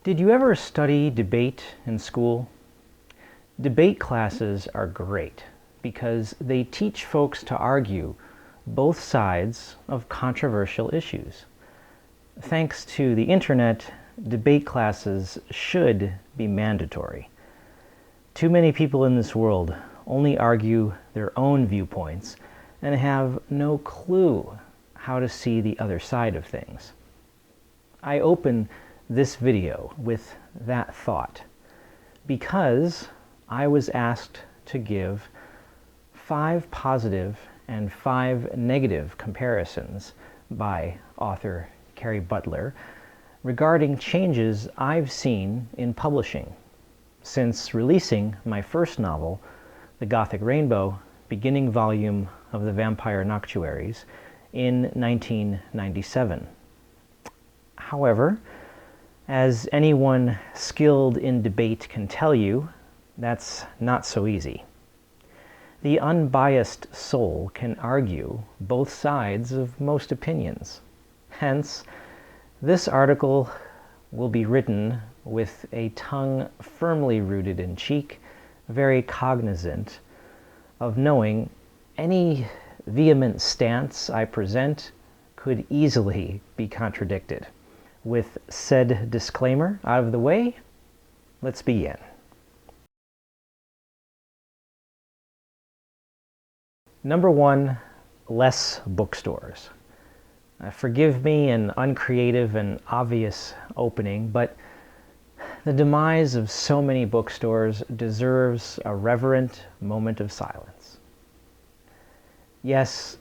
Did you ever study debate in school? Debate classes are great because they teach folks to argue both sides of controversial issues. Thanks to the internet, debate classes should be mandatory. Too many people in this world only argue their own viewpoints and have no clue how to see the other side of things. I open this video with that thought because I was asked to give 5 positive and 5 negative comparisons by author Carrie Butler regarding changes I've seen in publishing since releasing my first novel, The Gothic Rainbow, beginning volume of the Vampire Noctuaries, in 1997. However, as anyone skilled in debate can tell you, that's not so easy. The unbiased soul can argue both sides of most opinions. Hence, this article will be written with a tongue firmly rooted in cheek, very cognizant of knowing any vehement stance I present could easily be contradicted. With said disclaimer out of the way, let's begin. Number 1, less bookstores. Forgive me an uncreative and obvious opening, but the demise of so many bookstores deserves a reverent moment of silence. Yes,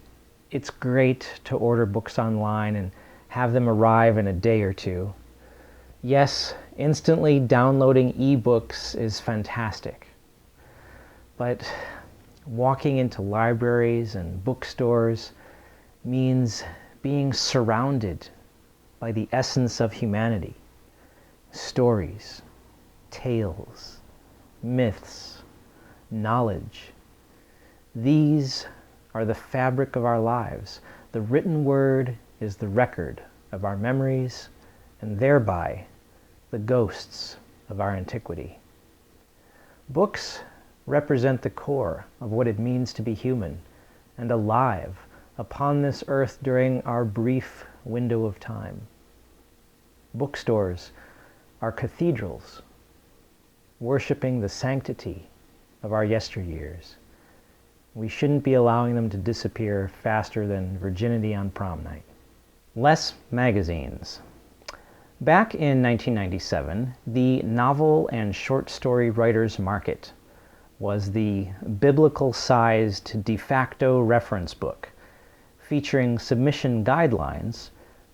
it's great to order books online and have them arrive in a day or two. Yes, instantly downloading ebooks is fantastic. But walking into libraries and bookstores means being surrounded by the essence of humanity. Stories, tales, myths, knowledge. These are the fabric of our lives. The written word is the record of our memories and thereby the ghosts of our antiquity. Books represent the core of what it means to be human and alive upon this earth during our brief window of time. Bookstores are cathedrals, worshiping the sanctity of our yesteryears. We shouldn't be allowing them to disappear faster than virginity on prom night. Less magazines. Back in 1997, the novel and short story writers market was the biblical-sized de facto reference book featuring submission guidelines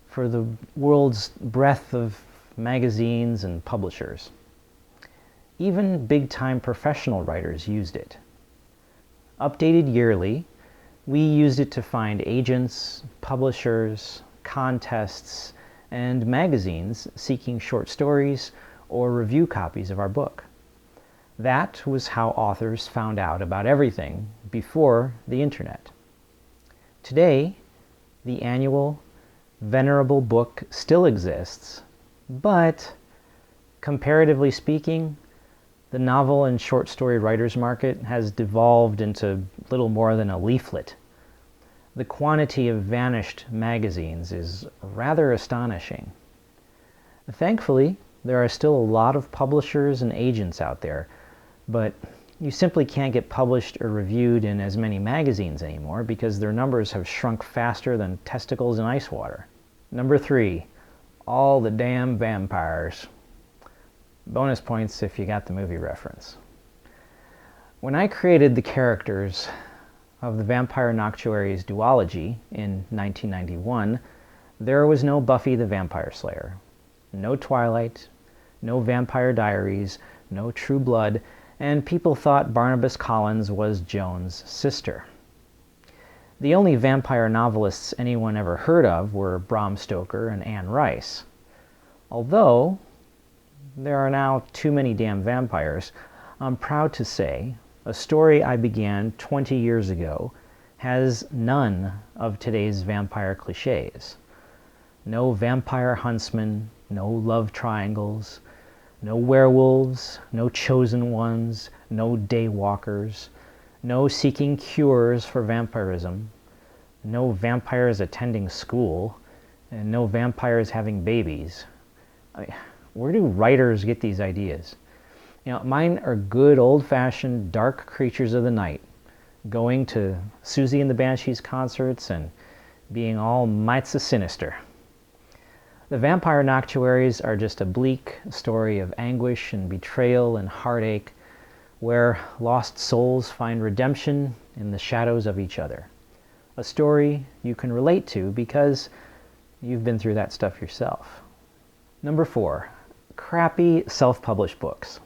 for the world's breadth of magazines and publishers. Even big-time professional writers used it. Updated yearly, we used it to find agents, publishers, contests, and magazines seeking short stories or review copies of our book. That was how authors found out about everything before the internet. Today, the annual venerable book still exists, but comparatively speaking, the novel and short story writers market has devolved into little more than a leaflet. The quantity of vanished magazines is rather astonishing. Thankfully, there are still a lot of publishers and agents out there, but you simply can't get published or reviewed in as many magazines anymore because their numbers have shrunk faster than testicles in ice water. Number 3, all the damn vampires. Bonus points if you got the movie reference. When I created the characters of the Vampire Noctuaries duology in 1991, there was no Buffy the Vampire Slayer, no Twilight, no Vampire Diaries, no True Blood, and people thought Barnabas Collins was Joan's sister. The only vampire novelists anyone ever heard of were Bram Stoker and Anne Rice. Although there are now too many damn vampires, I'm proud to say a story I began 20 years ago has none of today's vampire cliches. No vampire huntsman, no love triangles, No werewolves, no chosen ones, no daywalkers, no seeking cures for vampirism, no vampires attending school, and no vampires having babies. I mean, where do writers get these ideas? Mine are good old-fashioned dark creatures of the night, going to Susie and the Banshees concerts and being all mighty sinister. The vampire noctuaries are just a bleak story of anguish and betrayal and heartache, where lost souls find redemption in the shadows of each other. A story you can relate to because you've been through that stuff yourself. Number 4, crappy self-published books.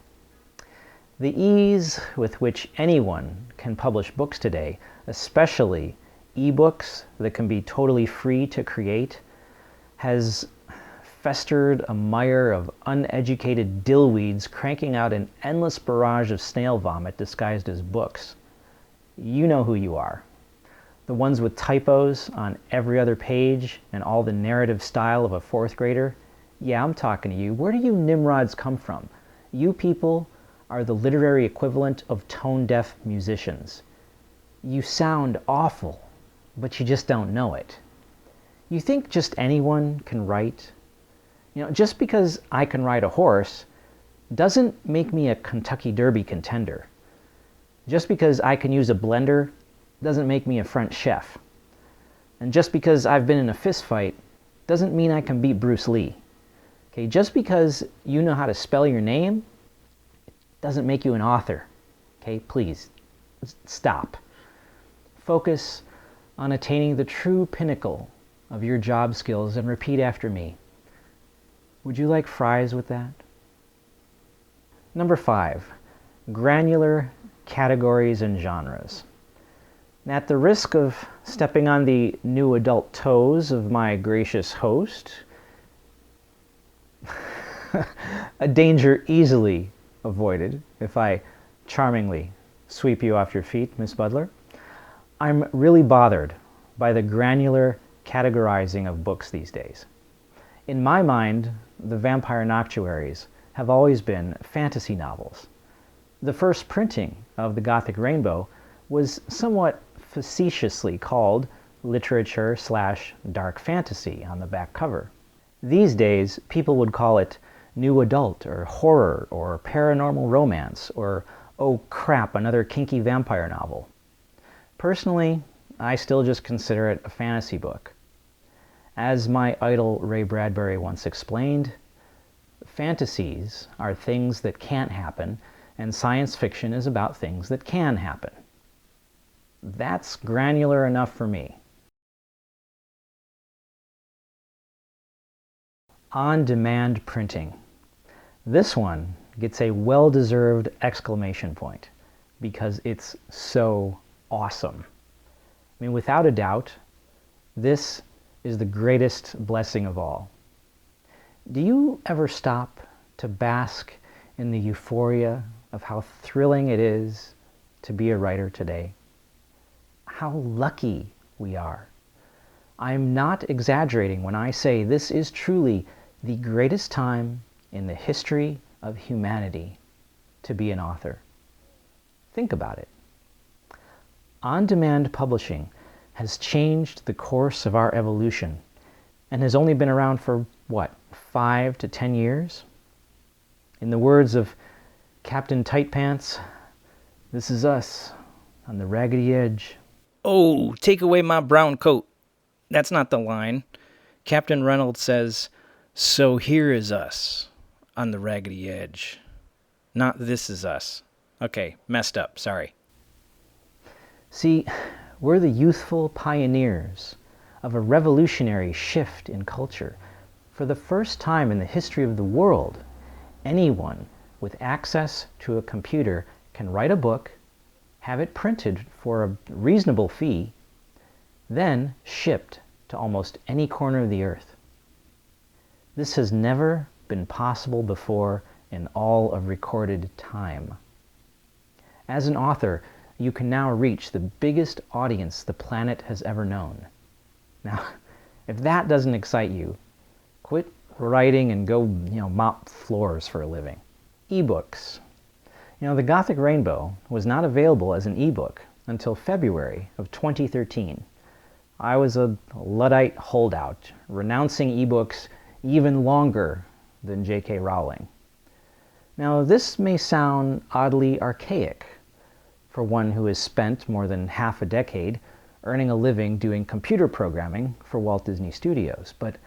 The ease with which anyone can publish books today, especially ebooks that can be totally free to create, has festered a mire of uneducated dillweeds cranking out an endless barrage of snail vomit disguised as books. You know who you are. The ones with typos on every other page and all the narrative style of a 4th grader. Yeah, I'm talking to you. Where do you nimrods come from? You people are the literary equivalent of tone-deaf musicians. You sound awful, but you just don't know it. You think just anyone can write? Just because I can ride a horse doesn't make me a Kentucky Derby contender. Just because I can use a blender doesn't make me a French chef. And just because I've been in a fist fight doesn't mean I can beat Bruce Lee. Okay, just because you know how to spell your name doesn't make you an author. Okay, please, stop. Focus on attaining the true pinnacle of your job skills and repeat after me. Would you like fries with that? Number 5, granular categories and genres. At the risk of stepping on the new adult toes of my gracious host, a danger easily avoided if I charmingly sweep you off your feet, Miss Butler, I'm really bothered by the granular categorizing of books these days. In my mind, the vampire noctuaries have always been fantasy novels. The first printing of the Gothic Rainbow was somewhat facetiously called literature/dark fantasy on the back cover. These days, people would call it new adult or horror or paranormal romance or, oh crap, another kinky vampire novel. Personally, I still just consider it a fantasy book. As my idol Ray Bradbury once explained, fantasies are things that can't happen, and science fiction is about things that can happen. That's granular enough for me. On-demand printing. This one gets a well-deserved exclamation point because it's so awesome. I mean, without a doubt, this is the greatest blessing of all. Do you ever stop to bask in the euphoria of how thrilling it is to be a writer today? How lucky we are. I'm not exaggerating when I say this is truly the greatest time in the history of humanity to be an author. Think about it. On-demand publishing has changed the course of our evolution and has only been around for, 5 to 10 years? In the words of Captain Tightpants, this is us on the raggedy edge. Oh, take away my brown coat. That's not the line. Captain Reynolds says, so here is us on the raggedy edge. Not this is us. Okay, messed up, sorry. See, we're the youthful pioneers of a revolutionary shift in culture. For the first time in the history of the world, anyone with access to a computer can write a book, have it printed for a reasonable fee, then shipped to almost any corner of the earth. This has never been possible before in all of recorded time. As an author, you can now reach the biggest audience the planet has ever known. Now, if that doesn't excite you, quit writing and go, mop floors for a living. ebooks. The Gothic Rainbow was not available as an ebook until February of 2013. I was a Luddite holdout, renouncing ebooks even longer than J.K. Rowling. Now, this may sound oddly archaic for one who has spent more than half a decade earning a living doing computer programming for Walt Disney Studios, but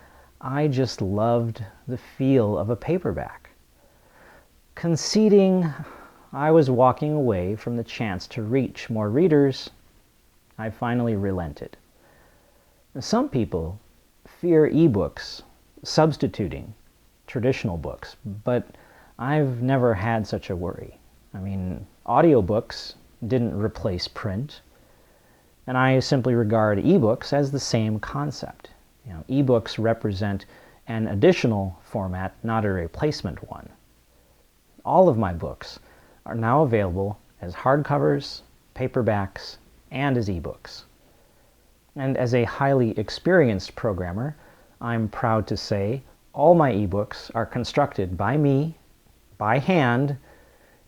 I just loved the feel of a paperback. Conceding I was walking away from the chance to reach more readers, I finally relented. Some people fear ebooks substituting traditional books, but I've never had such a worry. Audiobooks didn't replace print, and I simply regard ebooks as the same concept. Ebooks represent an additional format, not a replacement one. All of my books are now available as hardcovers, paperbacks, and as ebooks. And as a highly experienced programmer, I'm proud to say all my ebooks are constructed by me, by hand,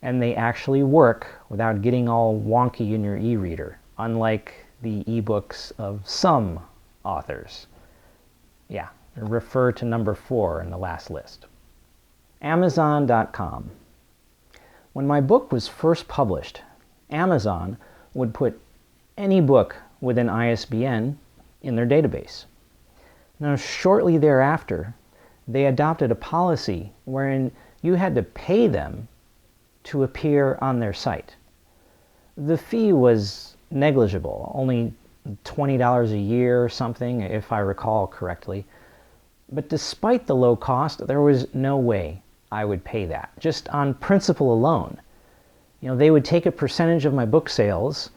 and they actually work without getting all wonky in your e-reader, unlike the ebooks of some authors. Yeah, refer to number 4 in the last list. Amazon.com. When my book was first published, Amazon would put any book with an ISBN in their database. Now, shortly thereafter, they adopted a policy wherein you had to pay them to appear on their site. The fee was negligible, only $20 a year or something, if I recall correctly. But despite the low cost, there was no way I would pay that, just on principle alone. They would take a percentage of my book sales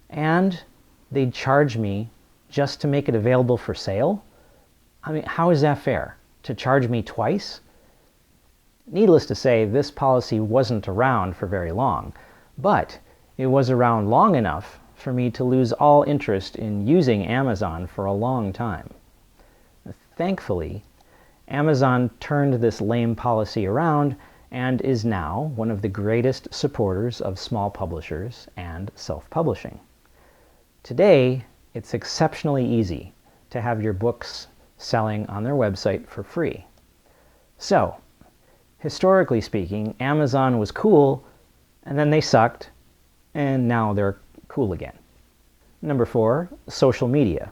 and they'd charge me just to make it available for sale? How is that fair? To charge me twice? Needless to say, this policy wasn't around for very long, but it was around long enough for me to lose all interest in using Amazon for a long time. Thankfully, Amazon turned this lame policy around and is now one of the greatest supporters of small publishers and self-publishing. Today, it's exceptionally easy to have your books selling on their website for free. So, historically speaking, Amazon was cool, and then they sucked, and now they're cool again. Number 4, social media.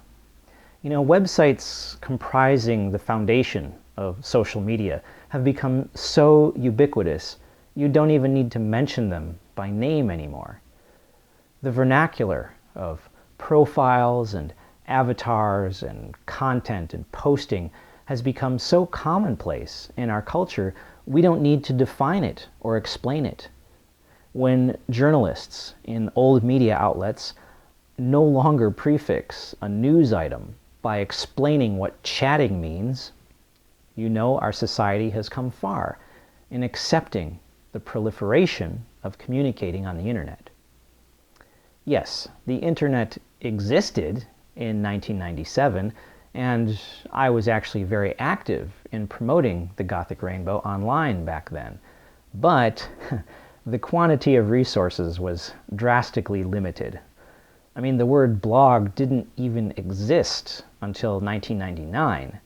Websites comprising the foundation of social media have become so ubiquitous, you don't even need to mention them by name anymore. The vernacular of profiles and avatars and content and posting has become so commonplace in our culture, we don't need to define it or explain it. When journalists in old media outlets no longer prefix a news item by explaining what chatting means, our society has come far in accepting the proliferation of communicating on the internet. Yes, the internet existed in 1997, and I was actually very active in promoting the Gothic Rainbow online back then. But the quantity of resources was drastically limited. The word blog didn't even exist until 1999,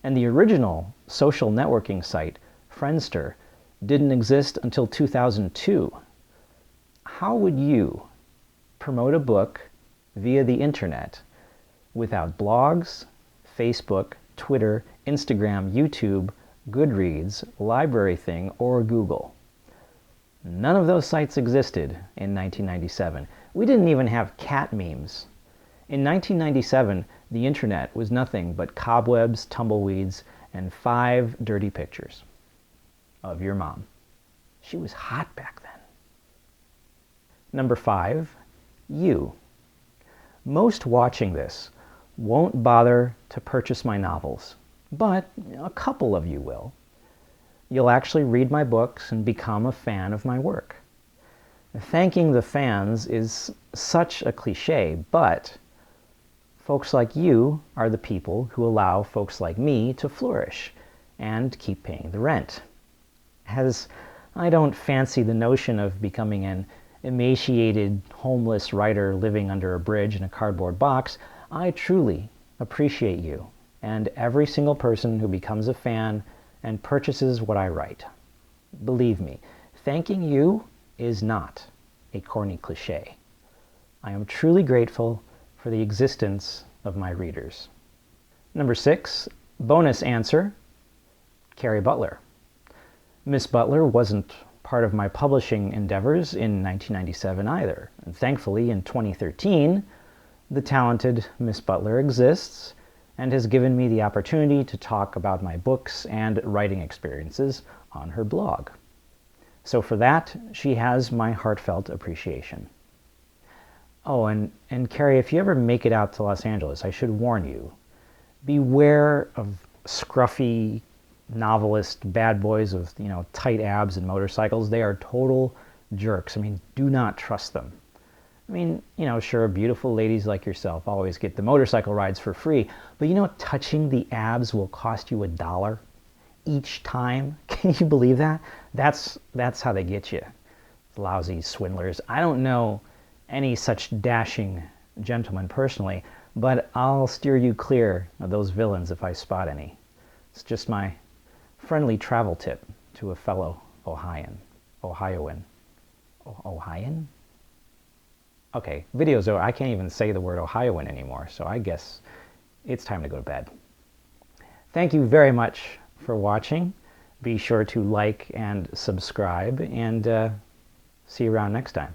and the original social networking site, Friendster, didn't exist until 2002. How would you promote a book via the internet without blogs, Facebook, Twitter, Instagram, YouTube, Goodreads, Library Thing, or Google? None of those sites existed in 1997. We didn't even have cat memes. In 1997, the internet was nothing but cobwebs, tumbleweeds, and 5 dirty pictures of your mom. She was hot back then. Number 5, you. Most watching this won't bother to purchase my novels, but a couple of you will. You'll actually read my books and become a fan of my work. Thanking the fans is such a cliche, but folks like you are the people who allow folks like me to flourish and keep paying the rent. As I don't fancy the notion of becoming an emaciated, homeless writer living under a bridge in a cardboard box. I truly appreciate you and every single person who becomes a fan and purchases what I write. Believe me, thanking you is not a corny cliche. I am truly grateful for the existence of my readers. Number 6, bonus answer, Carrie Butler. Miss Butler wasn't part of my publishing endeavors in 1997 either. And thankfully, in 2013, the talented Miss Butler exists and has given me the opportunity to talk about my books and writing experiences on her blog. So for that, she has my heartfelt appreciation. Oh, and Carrie, if you ever make it out to Los Angeles, I should warn you, beware of scruffy novelist bad boys with, tight abs and motorcycles. They are total jerks. I mean, do not trust them. I mean, sure, beautiful ladies like yourself always get the motorcycle rides for free, but touching the abs will cost you $1 each time. Can you believe that? That's how they get you. Lousy swindlers. I don't know any such dashing gentlemen personally, but I'll steer you clear of those villains if I spot any. It's just my friendly travel tip to a fellow Ohioan. Ohioan? Okay, video's over. I can't even say the word Ohioan anymore, so I guess it's time to go to bed. Thank you very much for watching. Be sure to like and subscribe, and see you around next time.